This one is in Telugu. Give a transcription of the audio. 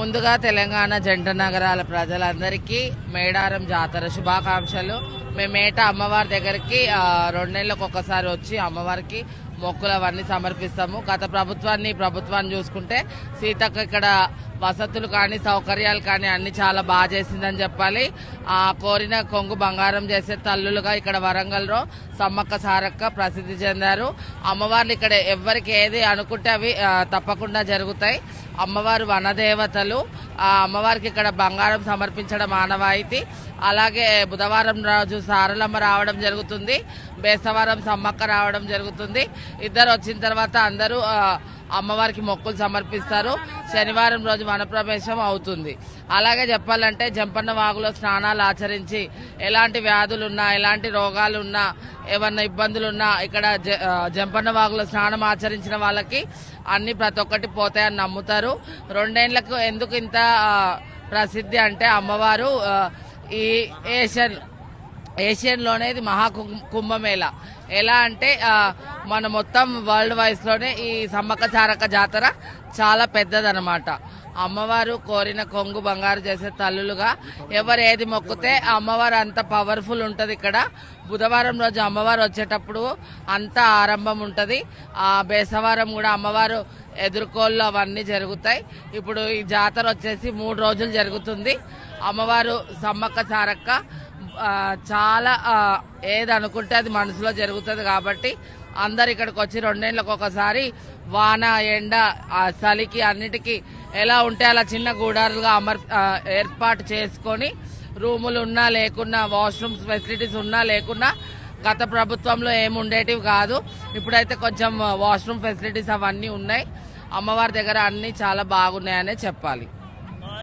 ముందుగా తెలంగాణ జంట నగరాల ప్రజలందరికీ మేడారం జాతర శుభాకాంక్షలు. మేమేట అమ్మవారి దగ్గరికి 2 నెలలకు ఒకసారి వచ్చి అమ్మవారికి మొక్కులు అవన్నీ సమర్పిస్తాము. గత ప్రభుత్వాన్ని చూసుకుంటే సీతక్క ఇక్కడ వసతులు కానీ సౌకర్యాలు కానీ అన్ని చాలా బాగా చేసిందని చెప్పాలి. కోరిన కొంగు బంగారం చేసే తల్లులుగా ఇక్కడ వరంగల్లో సమ్మక్క సారక్క ప్రసిద్ధి చెందారు. అమ్మవార్లు ఇక్కడ ఎవరికి ఏది అనుకుంటే అవి తప్పకుండా జరుగుతాయి. అమ్మవారు వనదేవతలు. అమ్మవారికి ఇక్కడ బంగారం సమర్పించడం ఆనవాయితీ. అలాగే బుధవారం రోజు సారలమ్మ రావడం జరుగుతుంది, బేస్తవారం సమ్మక్క రావడం జరుగుతుంది. ఇద్దరు వచ్చిన తర్వాత అందరూ అమ్మవారికి మొక్కులు సమర్పిస్తారు. శనివారం రోజు వనప్రవేశం అవుతుంది. అలాగే చెప్పాలంటే జంపన్న వాగులో స్నానాలు ఆచరించి ఎలాంటి వ్యాధులున్నా ఎలాంటి రోగాలున్నా ఏమన్నా ఇబ్బందులున్నా ఇక్కడ జంపన్న వాగులో స్నానం ఆచరించిన వాళ్ళకి అన్ని ప్రతి ఒక్కటి పోతాయని నమ్ముతారు. 2 ఏళ్లకు ఎందుకు ఇంత ప్రసిద్ధి అంటే అమ్మవారు ఈ ఏషియన్లోనే ఇది మహాకుంభమేళ. ఎలా అంటే మన మొత్తం వరల్డ్ వైస్లోనే ఈ సమ్మక్క సారక్క జాతర చాలా పెద్దదనమాట. అమ్మవారు కోరిన కొంగు బంగారు చేసే తల్లులుగా ఎవరు ఏది మొక్కితే అమ్మవారు అంత పవర్ఫుల్ ఉంటుంది. ఇక్కడ బుధవారం రోజు అమ్మవారు వచ్చేటప్పుడు అంత ఆరంభం ఉంటుంది. బేసవారం కూడా అమ్మవారు ఎదుర్కోళ్ళు అవన్నీ జరుగుతాయి. ఇప్పుడు ఈ జాతర వచ్చేసి 3 రోజులు జరుగుతుంది. అమ్మవారు సమ్మక్క సారక్క చాలా ఏది అనుకుంటే అది మనసులో జరుగుతుంది. కాబట్టి అందరు ఇక్కడికి వచ్చి 2 ఏళ్లకు ఒకసారి వాన ఎండ చలికి అన్నిటికీ ఎలా ఉంటే అలా చిన్న గూడారులుగా ఏర్పాటు చేసుకొని రూములు ఉన్నా లేకున్నా వాష్రూమ్స్ ఫెసిలిటీస్ ఉన్నా లేకున్నా గత ప్రభుత్వంలో ఏముండేటివి కాదు. ఇప్పుడైతే కొంచెం వాష్రూమ్ ఫెసిలిటీస్ అవన్నీ ఉన్నాయి. అమ్మవారి దగ్గర అన్ని చాలా బాగున్నాయనే చెప్పాలి.